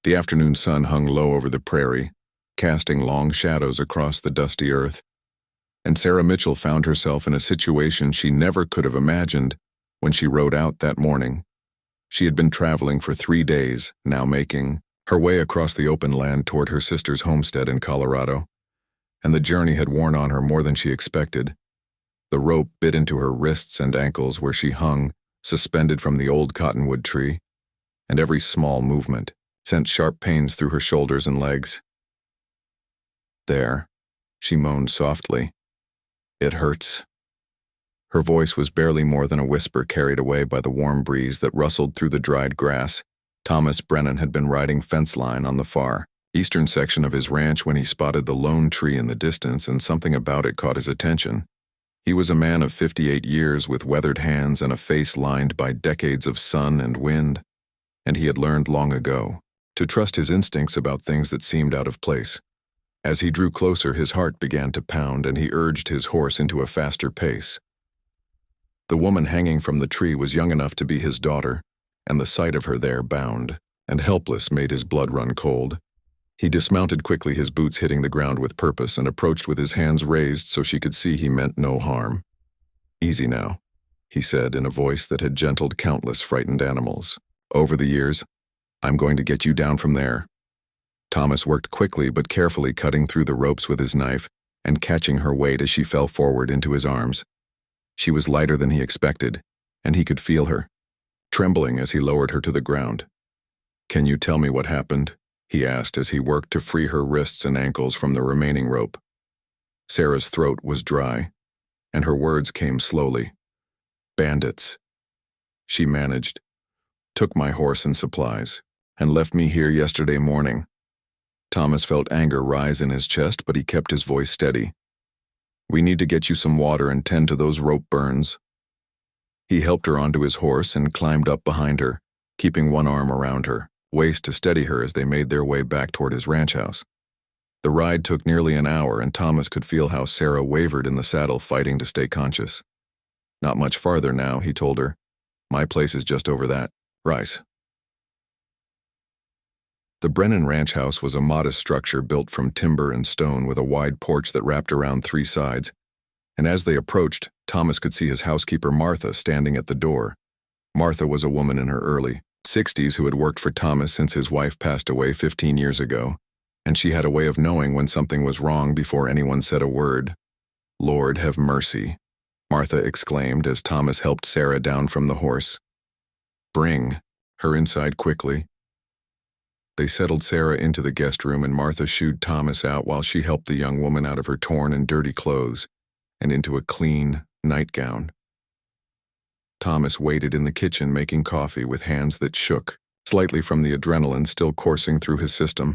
The afternoon sun hung low over the prairie, casting long shadows across the dusty earth, and Sarah Mitchell found herself in a situation she never could have imagined when she rode out that morning. She had been traveling for 3 days, now making her way across the open land toward her sister's homestead in Colorado, and the journey had worn on her more than she expected. The rope bit into her wrists and ankles where she hung, suspended from the old cottonwood tree, and every small movement sent sharp pains through her shoulders and legs. "There," she moaned softly. "It hurts." Her voice was barely more than a whisper carried away by the warm breeze that rustled through the dried grass. Thomas Brennan had been riding fence line on the far eastern section of his ranch when he spotted the lone tree in the distance, and something about it caught his attention. He was a man of 58 years with weathered hands and a face lined by decades of sun and wind, and he had learned long ago to trust his instincts about things that seemed out of place. As he drew closer, his heart began to pound, and he urged his horse into a faster pace. The woman hanging from the tree was young enough to be his daughter, and the sight of her there bound and helpless made his blood run cold. He dismounted quickly, his boots hitting the ground with purpose, and approached with his hands raised so she could see he meant no harm. "Easy now," he said in a voice that had gentled countless frightened animals. "Over the years, I'm going to get you down from there." Thomas worked quickly but carefully, cutting through the ropes with his knife and catching her weight as she fell forward into his arms. She was lighter than he expected, and he could feel her, trembling as he lowered her to the ground. "Can you tell me what happened?" he asked as he worked to free her wrists and ankles from the remaining rope. Sarah's throat was dry, and her words came slowly. "Bandits," she managed, "took my horse and supplies, and left me here yesterday morning." Thomas felt anger rise in his chest, but he kept his voice steady. "We need to get you some water and tend to those rope burns." He helped her onto his horse and climbed up behind her, keeping one arm around her waist to steady her as they made their way back toward his ranch house. The ride took nearly an hour, and Thomas could feel how Sarah wavered in the saddle, fighting to stay conscious. "Not much farther now," he told her. "My place is just over that rise." The Brennan ranch house was a modest structure built from timber and stone with a wide porch that wrapped around 3 sides, and as they approached, Thomas could see his housekeeper Martha standing at the door. Martha was a woman in her early 60s who had worked for Thomas since his wife passed away 15 years ago, and she had a way of knowing when something was wrong before anyone said a word. "Lord have mercy," Martha exclaimed as Thomas helped Sarah down from the horse. "Bring her inside quickly." They settled Sarah into the guest room, and Martha shooed Thomas out while she helped the young woman out of her torn and dirty clothes and into a clean nightgown. Thomas waited in the kitchen making coffee with hands that shook slightly from the adrenaline still coursing through his system.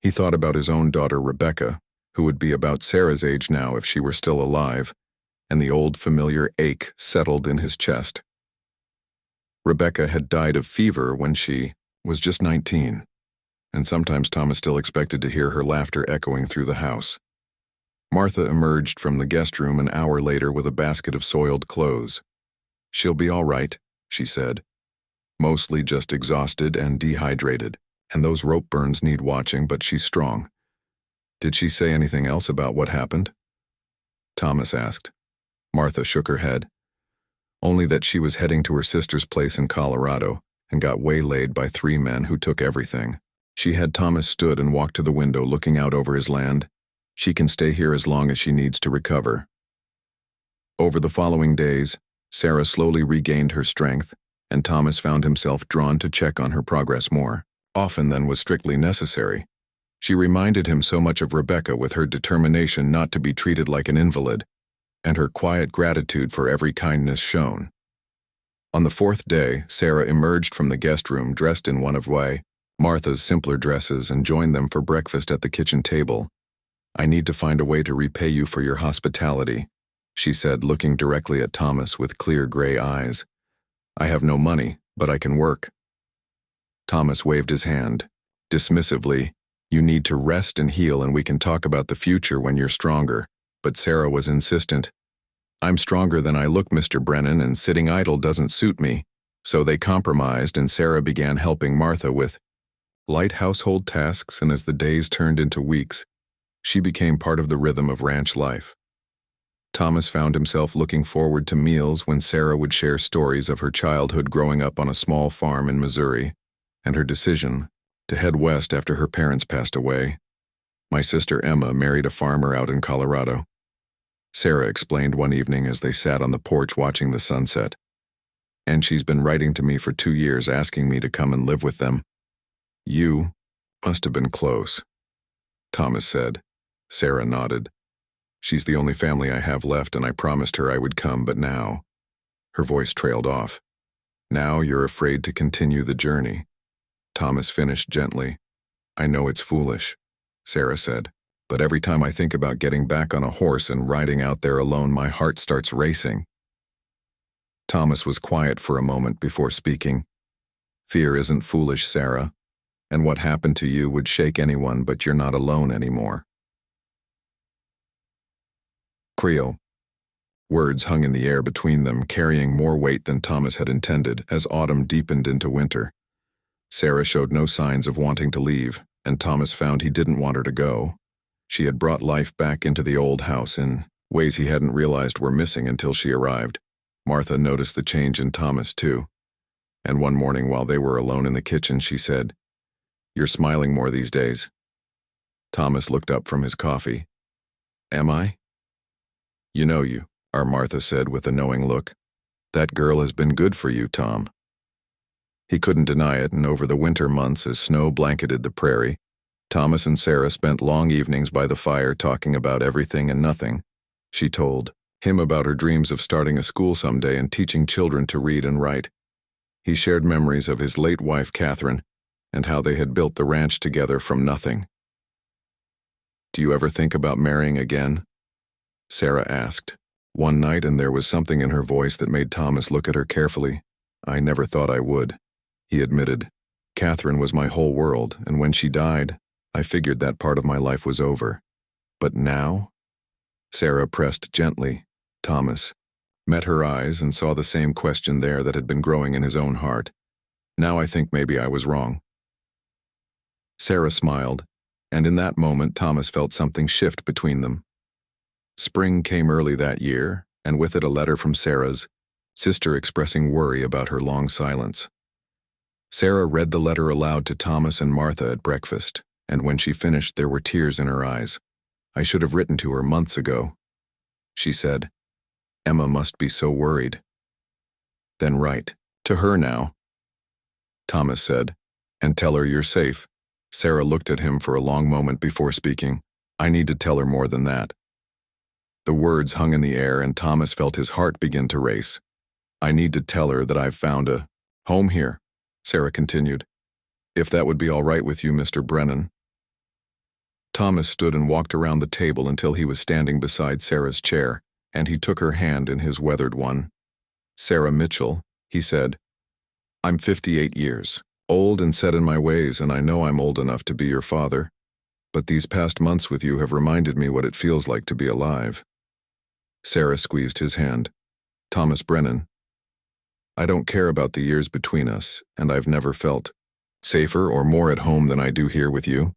He thought about his own daughter Rebecca, who would be about Sarah's age now if she were still alive, and the old familiar ache settled in his chest. Rebecca had died of fever when she was just 19, and sometimes Thomas still expected to hear her laughter echoing through the house. Martha emerged from the guest room an hour later with a basket of soiled clothes. "She'll be all right," she said. "Mostly just exhausted and dehydrated, and those rope burns need watching, but she's strong." "Did she say anything else about what happened?" Thomas asked. Martha shook her head. "Only that she was heading to her sister's place in Colorado and got waylaid by 3 men who took everything." She had Thomas stood and walked to the window looking out over his land. "She can stay here as long as she needs to recover." Over the following days, Sarah slowly regained her strength, and Thomas found himself drawn to check on her progress more often than was strictly necessary. She reminded him so much of Rebecca, with her determination not to be treated like an invalid, and her quiet gratitude for every kindness shown. On the 4th day, Sarah emerged from the guest room dressed in one of Martha's simpler dresses and joined them for breakfast at the kitchen table. "I need to find a way to repay you for your hospitality," she said, looking directly at Thomas with clear gray eyes. "I have no money, but I can work." Thomas waved his hand dismissively. "You need to rest and heal, and we can talk about the future when you're stronger." But Sarah was insistent. "I'm stronger than I look, Mr. Brennan, and sitting idle doesn't suit me." So they compromised, and Sarah began helping Martha with light household tasks, and as the days turned into weeks, she became part of the rhythm of ranch life. Thomas found himself looking forward to meals when Sarah would share stories of her childhood growing up on a small farm in Missouri, and her decision to head west after her parents passed away. My sister Emma married a farmer out in Colorado. Sarah explained one evening as they sat on the porch watching the sunset. And she's been writing to me for 2 years asking me to come and live with them. You must have been close, Thomas said. Sarah nodded. She's the only family I have left, and I promised her I would come, but now... Her voice trailed off. Now you're afraid to continue the journey. Thomas finished gently. I know it's foolish, Sarah said, but every time I think about getting back on a horse and riding out there alone, my heart starts racing. Thomas was quiet for a moment before speaking. Fear isn't foolish, Sarah, and what happened to you would shake anyone, but you're not alone anymore. Creole. Words hung in the air between them, carrying more weight than Thomas had intended as autumn deepened into winter. Sarah showed no signs of wanting to leave, and Thomas found he didn't want her to go. She had brought life back into the old house in ways he hadn't realized were missing until she arrived. Martha noticed the change in Thomas, too. And one morning while they were alone in the kitchen, she said, "You're smiling more these days." Thomas looked up from his coffee. "Am I?" "You know you are," Martha said with a knowing look. "That girl has been good for you, Tom." He couldn't deny it, and over the winter months as snow blanketed the prairie, Thomas and Sarah spent long evenings by the fire talking about everything and nothing. She told him about her dreams of starting a school someday and teaching children to read and write. He shared memories of his late wife, Catherine, and how they had built the ranch together from nothing. "Do you ever think about marrying again?" Sarah asked one night, and there was something in her voice that made Thomas look at her carefully. "I never thought I would," he admitted. "Catherine was my whole world, and when she died, I figured that part of my life was over. But now?" Sarah pressed gently. Thomas met her eyes and saw the same question there that had been growing in his own heart. "Now I think maybe I was wrong." Sarah smiled, and in that moment Thomas felt something shift between them. Spring came early that year, and with it a letter from Sarah's sister expressing worry about her long silence. Sarah read the letter aloud to Thomas and Martha at breakfast, and when she finished there were tears in her eyes. "I should have written to her months ago," she said. "Emma must be so worried." "Then write to her now," Thomas said, "and tell her you're safe." Sarah looked at him for a long moment before speaking. "I need to tell her more than that." The words hung in the air, and Thomas felt his heart begin to race. "I need to tell her that I've found a home here," Sarah continued. "If that would be all right with you, Mr. Brennan." Thomas stood and walked around the table until he was standing beside Sarah's chair, and he took her hand in his weathered one. "Sarah Mitchell," he said, "I'm 58 years, old and set in my ways, and I know I'm old enough to be your father. But these past months with you have reminded me what it feels like to be alive." Sarah squeezed his hand. "Thomas Brennan, I don't care about the years between us, and I've never felt safer or more at home than I do here with you."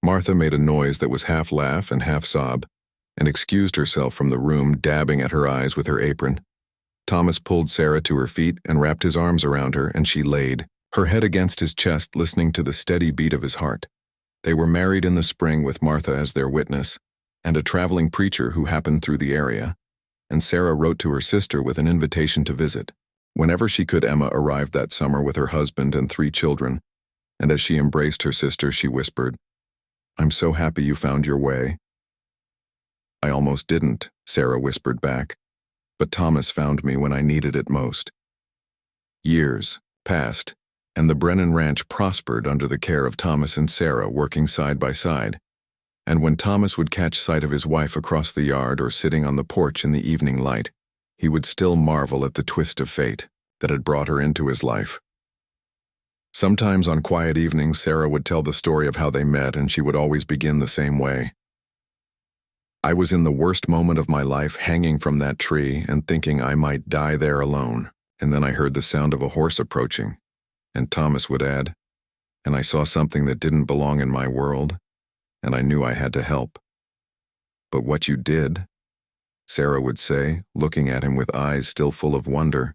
Martha made a noise that was half laugh and half sob, and excused herself from the room, dabbing at her eyes with her apron. Thomas pulled Sarah to her feet and wrapped his arms around her, and she laid her head against his chest, listening to the steady beat of his heart. They were married in the spring with Martha as their witness, and a traveling preacher who happened through the area, and Sarah wrote to her sister with an invitation to visit. Whenever she could, Emma arrived that summer with her husband and 3 children, and as she embraced her sister, she whispered, "I'm so happy you found your way." "I almost didn't," Sarah whispered back, "but Thomas found me when I needed it most." Years passed, and the Brennan Ranch prospered under the care of Thomas and Sarah working side by side. And when Thomas would catch sight of his wife across the yard or sitting on the porch in the evening light, he would still marvel at the twist of fate that had brought her into his life. Sometimes on quiet evenings, Sarah would tell the story of how they met, and she would always begin the same way. "I was in the worst moment of my life, hanging from that tree and thinking I might die there alone, and then I heard the sound of a horse approaching." And Thomas would add, and I saw something that didn't belong in my world, and I knew I had to help. But what you did, Sarah would say, looking at him with eyes still full of wonder,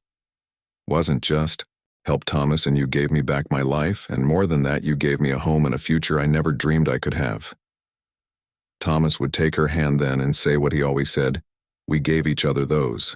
wasn't just, help Thomas and you gave me back my life, and more than that, you gave me a home and a future I never dreamed I could have. Thomas would take her hand then and say what he always said, we gave each other those.